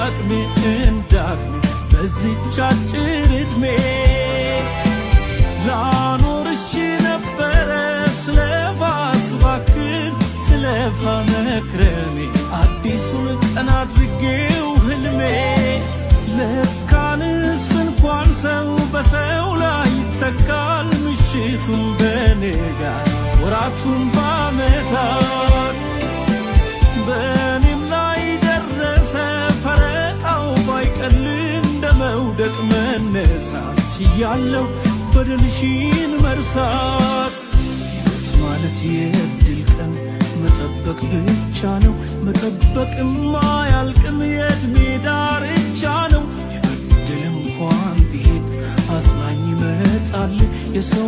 እንዳቅሜ በዚህች አጭር ዕድሜ ላኖርሽ ነበረ ስለፋ ስባክን ስለፋ መክረሜ አዲሱን ቀን አድርጌው ህልሜ ለካንስ እንኳን ሰው በሰው ላይ ይተካል ምሽቱን በንጋት ወራቱን በዓመታት በእኔም ላይ ደረሰ ፈረቃው ባይቀል እንደ መውደቅ መነሳት ችያለሁ በደልሽን መርሳት ሕይወት ማለት የዕድል ቀን መጠበቅ ብቻ ነው መጠበቅም አያልቅም የዕድሜ ዳርቻ ነው የበደለ እንኳን ቢሄድ አጽናኝ ይመጣል የሰው